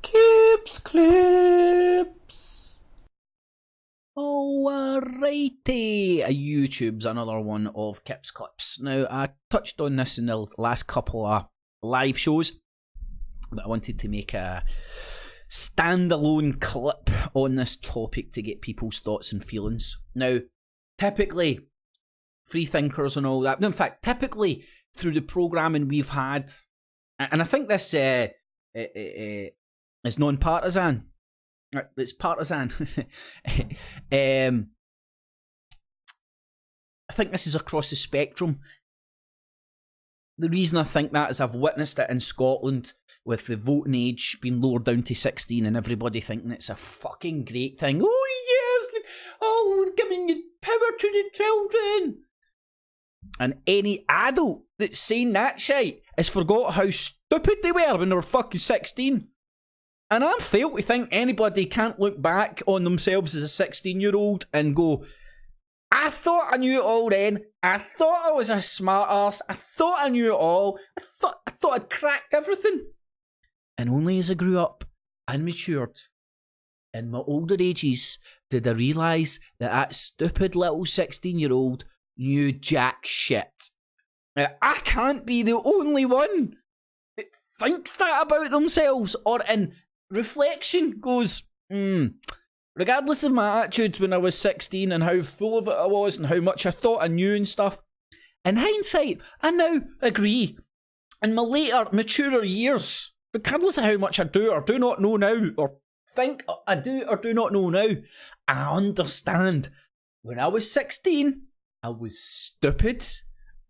Kips clips. Alrighty, YouTube's another one of Kips clips. Now, I touched on this in the last couple of live shows, but I wanted to make a standalone clip on this topic to get people's thoughts and feelings. Now, typically, free thinkers and all that. No, in fact, typically through the programming we've had, and I think this is non-partisan. It's partisan. I think this is across the spectrum. The reason I think that is I've witnessed it in Scotland with the voting age being lowered down to 16 and everybody thinking it's a fucking great thing. Oh yes, look, oh, we're giving you power to the children. And any adult that's saying that shit has forgot how stupid they were when they were fucking 16. And I'm failed to think anybody can't look back on themselves as a 16-year-old and go, I thought I knew it all then. I thought I was a smart arse. I thought I knew it all. I thought I'd cracked everything. And only as I grew up and matured in my older ages did I realise that that stupid little 16-year-old knew jack shit. Now, I can't be the only one that thinks that about themselves or in reflection goes, regardless of my attitude when I was 16 and how full of it I was and how much I thought I knew and stuff, in hindsight, I now agree. In my later, maturer years, regardless of how much I do or do not know now, or think I do or do not know now, I understand. When I was 16, I was stupid.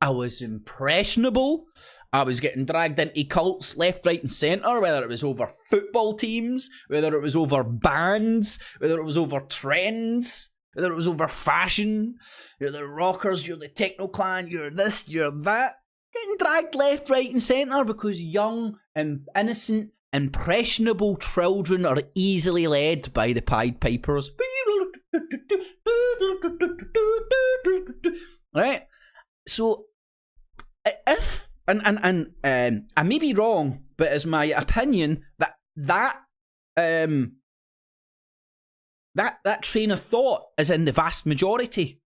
I was impressionable. I was getting dragged into cults left, right and centre, whether it was over football teams, whether it was over bands, whether it was over trends, whether it was over fashion. You're the rockers, you're the techno clan, you're this, you're that. Getting dragged left, right and centre because young and innocent, impressionable children are easily led by the Pied Pipers. Right? So, if, and I may be wrong, but it's my opinion that train of thought is in the vast majority.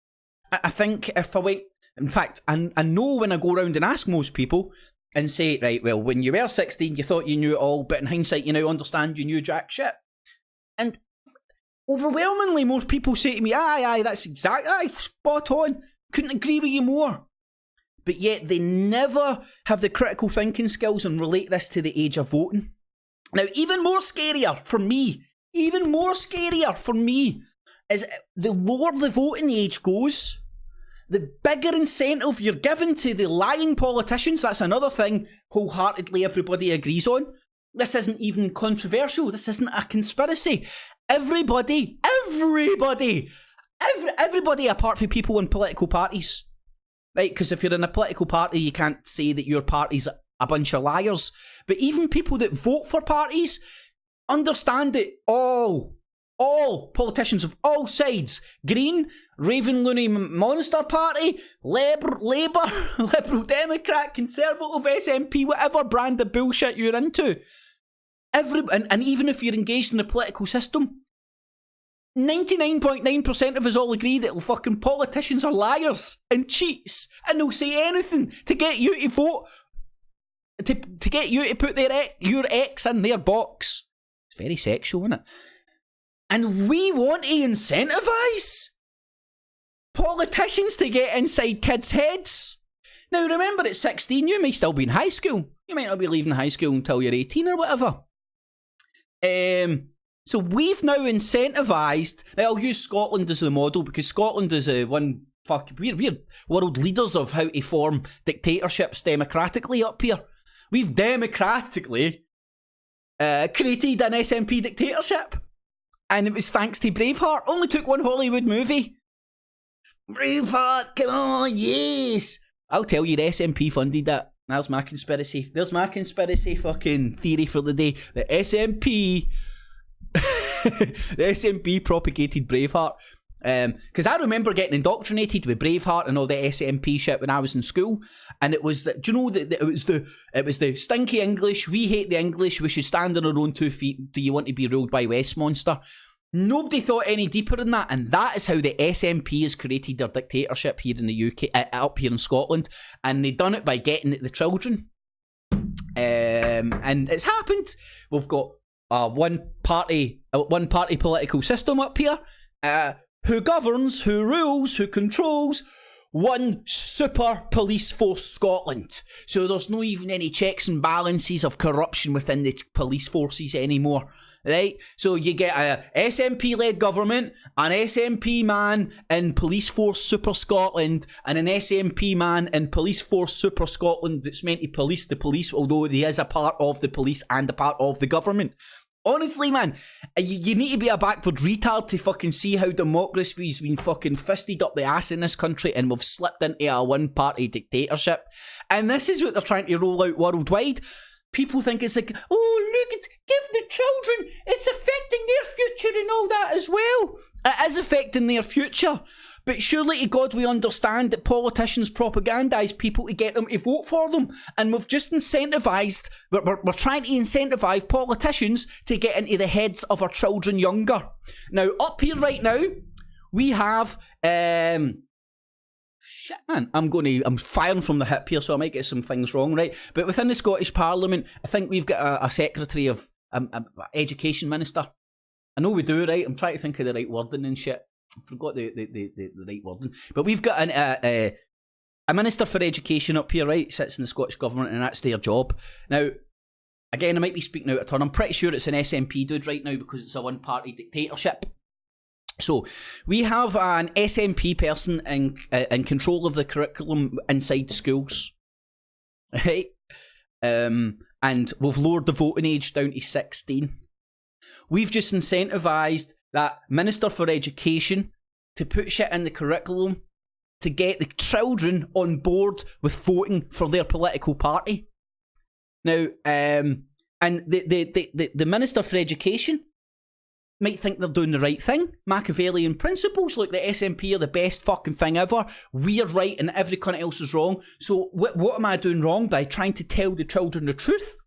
I think if I wait, in fact, I know when I go around and ask most people and say, right, well, when you were 16, you thought you knew it all, but in hindsight, you now understand you knew jack shit. And overwhelmingly, most people say to me, aye, that's exactly, spot on. Couldn't agree with you more. But yet they never have the critical thinking skills and relate this to the age of voting. Now, even more scarier for me is the lower the voting age goes, the bigger incentive you're given to the lying politicians. That's another thing wholeheartedly everybody agrees on. This isn't even controversial. This isn't a conspiracy. Everybody apart from people in political parties. Right, because if you're in a political party, you can't say that your party's a bunch of liars. But even people that vote for parties understand that all politicians of all sides, Green, Raven Looney Monster Party, Labour, Liberal Democrat, Conservative, SNP, whatever brand of bullshit you're into, and even if you're engaged in the political system, 99.9% of us all agree that fucking politicians are liars and cheats, and they'll say anything to get you to vote, to get you to put your X in their box. It's very sexual, isn't it? And we want to incentivise politicians to get inside kids' heads. Now remember, at 16, you may still be in high school. You might not be leaving high school until you're 18 or whatever. So we've now incentivised. I'll use Scotland as the model because Scotland is we're world leaders of how to form dictatorships democratically up here. We've democratically created an SNP dictatorship, and it was thanks to Braveheart. Only took one Hollywood movie. Braveheart, come on, yes. I'll tell you, the SNP funded that. There's my conspiracy. There's my conspiracy fucking theory for the day. The SNP. The SNP propagated Braveheart. Because I remember getting indoctrinated with Braveheart and all the SNP shit when I was in school, and it was that, do you know that it was the stinky English, we hate the English, we should stand on our own 2 feet, do you want to be ruled by Westminster? Nobody thought any deeper than that, and that is how the SNP has created their dictatorship here in the UK, up here in Scotland, and they done it by getting at the children. And it's happened. We've got a one party political system up here, who governs, who rules, who controls one super police force Scotland. So there's no even any checks and balances of corruption within the police forces anymore. Right? So you get a SNP-led government, an SNP man in Police Force Super Scotland, and an SNP man in Police Force Super Scotland that's meant to police the police, although he is a part of the police and a part of the government. Honestly, man, you need to be a backward retard to fucking see how democracy's been fucking fisted up the ass in this country, and we've slipped into a one-party dictatorship. And this is what they're trying to roll out worldwide. People think it's like, oh, look, it's give the children, it's affecting their future and all that as well. It is affecting their future. But surely to God we understand that politicians propagandise people to get them to vote for them. And we've just incentivised, we're trying to incentivise politicians to get into the heads of our children younger. Now, up here right now, we have... Shit, man, I'm firing from the hip here, so I might get some things wrong, right? But within the Scottish Parliament, I think we've got a Secretary of Education Minister. I know we do, right? I'm trying to think of the right wording and shit. I forgot the right wording. But we've got a Minister for Education up here, right? Sits in the Scottish Government, and that's their job. Now, again, I might be speaking out of turn. I'm pretty sure it's an SNP dude right now because it's a one-party dictatorship. So, we have an SNP person in control of the curriculum inside the schools, right? And we've lowered the voting age down to 16. We've just incentivised that Minister for Education to put shit in the curriculum to get the children on board with voting for their political party. Now, and the Minister for Education might think they're doing the right thing. Machiavellian principles, like the SNP are the best fucking thing ever. We're right and every cunt else is wrong. So what am I doing wrong by trying to tell the children the truth?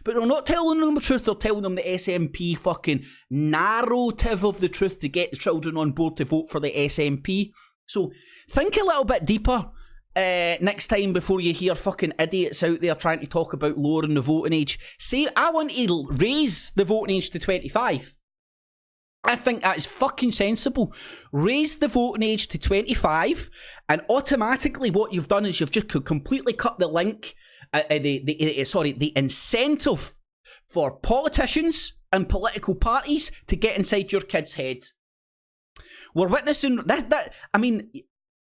But they're not telling them the truth, they're telling them the SNP fucking narrative of the truth to get the children on board to vote for the SNP. So think a little bit deeper next time before you hear fucking idiots out there trying to talk about lowering the voting age. Say, I want to raise the voting age to 25. I think that is fucking sensible. Raise the voting age to 25, and automatically what you've done is you've just completely cut the link, the incentive for politicians and political parties to get inside your kid's head. We're witnessing that. I mean,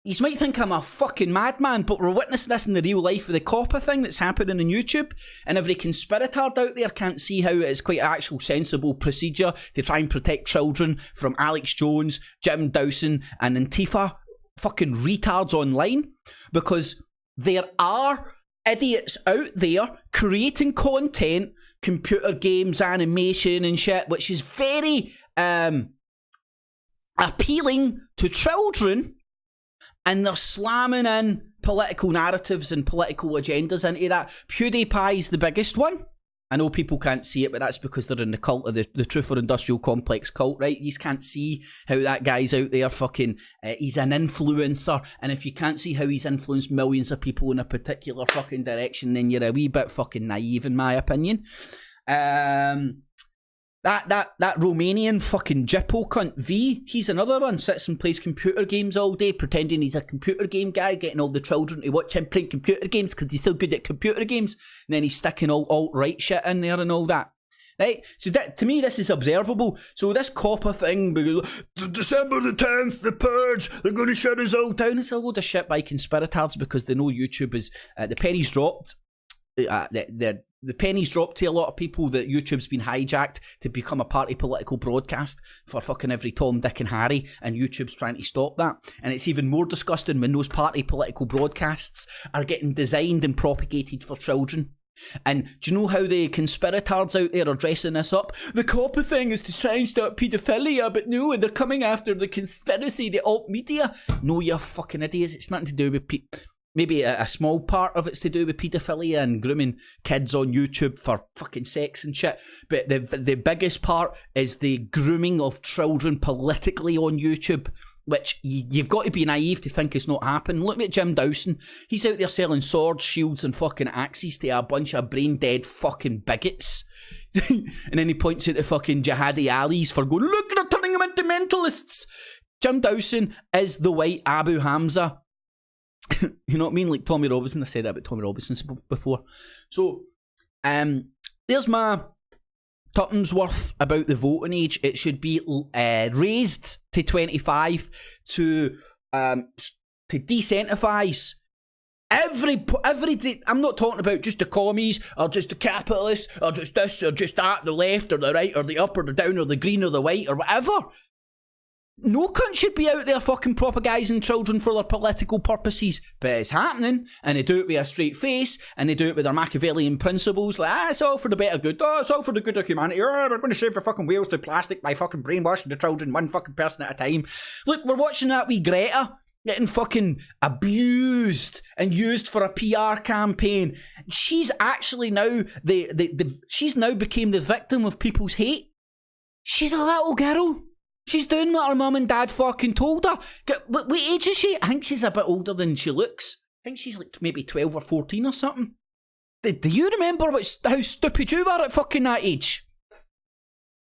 you might think I'm a fucking madman, but we're witnessing this in the real life with the copper thing that's happening on YouTube, and every conspiratard out there can't see how it is quite an actual sensible procedure to try and protect children from Alex Jones, Jim Dawson, and Antifa fucking retards online, because there are idiots out there creating content, computer games, animation and shit, which is very appealing to children, and they're slamming in political narratives and political agendas into that. PewDiePie's the biggest one. I know people can't see it, but that's because they're in the cult of the Truth or Industrial Complex cult, right? You can't see how that guy's out there fucking... he's an influencer, and if you can't see how he's influenced millions of people in a particular fucking direction, then you're a wee bit fucking naive, in my opinion. That Romanian fucking Jippo cunt V, he's another one, sits and plays computer games all day, pretending he's a computer game guy, getting all the children to watch him playing computer games because he's so good at computer games, and then he's sticking all alt-right shit in there and all that. Right? So that, to me, this is observable. So this copper thing, December the 10th, the purge, they're going to shut us all down. It's a load of shit by conspirators because they know YouTube is, the penny's dropped. The penny's dropped to a lot of people that YouTube's been hijacked to become a party political broadcast for fucking every Tom, Dick and Harry, and YouTube's trying to stop that. And it's even more disgusting when those party political broadcasts are getting designed and propagated for children. And do you know how the conspirators out there are dressing this up? The copper thing is to try and stop paedophilia, but no, they're coming after the conspiracy, the alt media. No, you fucking idiots. It's nothing to do with maybe a small part of it's to do with paedophilia and grooming kids on YouTube for fucking sex and shit. But the biggest part is the grooming of children politically on YouTube, which you've got to be naive to think it's not happening. Look at Jim Dawson. He's out there selling swords, shields and fucking axes to a bunch of brain dead fucking bigots. And then he points at the fucking jihadi allies for going, look, they're turning them into mentalists. Jim Dawson is the white Abu Hamza. You know what I mean? Like Tommy Robinson. I said that about Tommy Robinson before. So, there's my tuppence worth about the voting age. It should be raised to 25 to decentralise every. I'm not talking about just the commies or just the capitalists or just this or just that, the left or the right or the up or the down or the green or the white or whatever. No cunt should be out there fucking propagandizing children for their political purposes, but it's happening, and they do it with a straight face, and they do it with their Machiavellian principles, like, it's all for the better good, it's all for the good of humanity, they're going to save the fucking whales through plastic by fucking brainwashing the children one fucking person at a time. Look, we're watching that wee Greta getting fucking abused and used for a PR campaign. She's actually now, she's now became the victim of people's hate. She's a little girl. She's doing what her mum and dad fucking told her. What age is she? I think she's a bit older than she looks. I think she's like maybe 12 or 14 or something. Do you remember how stupid you were at fucking that age?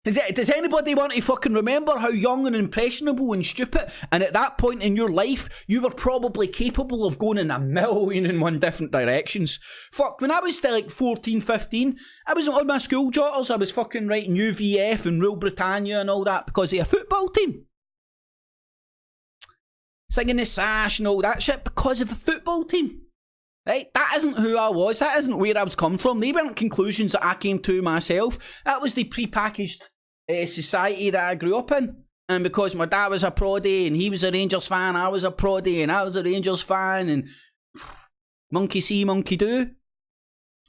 Does anybody want to fucking remember how young and impressionable and stupid, and at that point in your life, you were probably capable of going in a million and one different directions? Fuck, when I was still like 14, 15, I was on my school jotters, I was fucking writing UVF and Rule Britannia and all that because of a football team. Singing the sash and all that shit because of a football team. Right? That isn't who I was. That isn't where I was come from. They weren't conclusions that I came to myself. That was the pre-packaged society that I grew up in. And because my dad was a proddy and he was a Rangers fan, I was a proddy and I was a Rangers fan, and monkey see, monkey do.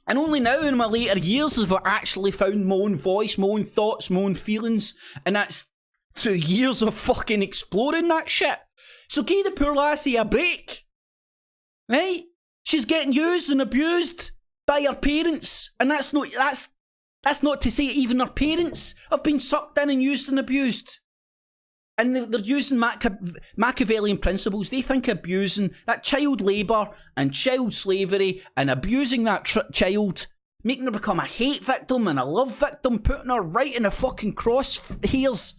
And only now in my later years have I actually found my own voice, my own thoughts, my own feelings. And that's through years of fucking exploring that shit. So give the poor lassie a break. Right? She's getting used and abused by her parents, and that's not to say even her parents have been sucked in and used and abused. And they're using Machiavellian principles. They think abusing that child labour and child slavery and abusing that child, making her become a hate victim and a love victim, putting her right in the fucking crosshairs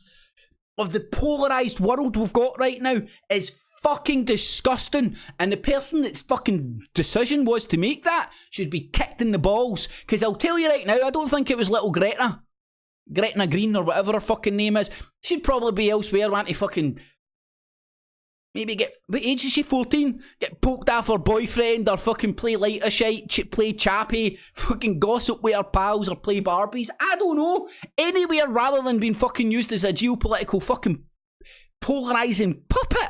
of the polarised world we've got right now is fucking disgusting, and the person that's fucking decision was to make that should be kicked in the balls. Because I'll tell you right now, I don't think it was little Gretna Green or whatever her fucking name is. She'd probably be elsewhere, want to fucking maybe get, what age is she, 14? Get poked off her boyfriend, or fucking play lighter shite, play chappy, fucking gossip with her pals, or play Barbies. I don't know, anywhere rather than being fucking used as a geopolitical fucking polarising puppet.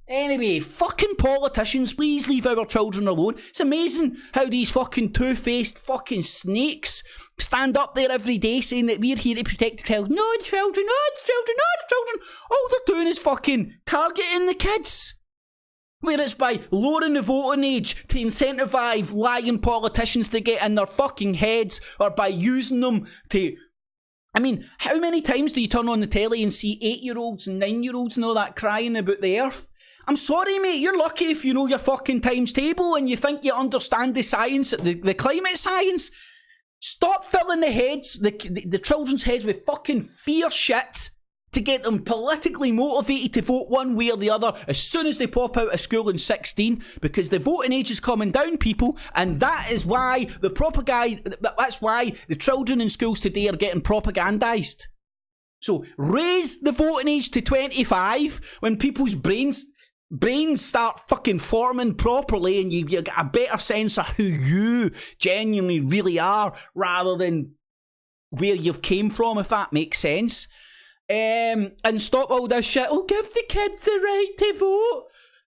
Anyway, fucking politicians, please leave our children alone. It's amazing how these fucking two-faced fucking snakes stand up there every day saying that we're here to protect the child. No, the children, no, the children, no, the children. All they're doing is fucking targeting the kids. Whether it's by lowering the voting age to incentivise lying politicians to get in their fucking heads, or by using them to... I mean, how many times do you turn on the telly and see 8-year-olds and 9-year-olds and all that crying about the earth? I'm sorry, mate, you're lucky if you know your fucking times table and you think you understand the science, the climate science. Stop filling the children's heads with fucking fear shit to get them politically motivated to vote one way or the other as soon as they pop out of school in 16, because the voting age is coming down, people, and that is why that's why the children in schools today are getting propagandized. So raise the voting age to 25 when people's brains start fucking forming properly, and you get a better sense of who you genuinely really are, rather than where you've came from, if that makes sense. And stop all this shit. Oh, give the kids the right to vote.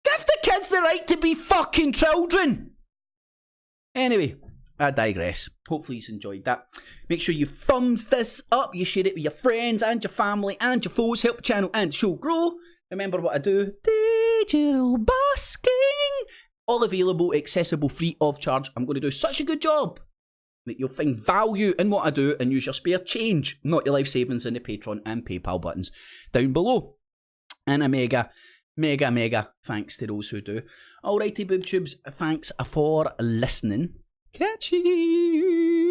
Give the kids the right to be fucking children. Anyway, I digress. Hopefully you enjoyed that. Make sure you thumbs this up. You share it with your friends and your family and your foes. Help the channel and the show grow. Remember what I do. Digital busking. All available, accessible, free of charge. I'm going to do such a good job that you'll find value in what I do and use your spare change, not your life savings, in the Patreon and PayPal buttons down below. And a mega thanks to those who do. Alrighty, boob tubes, thanks for listening. Catch you.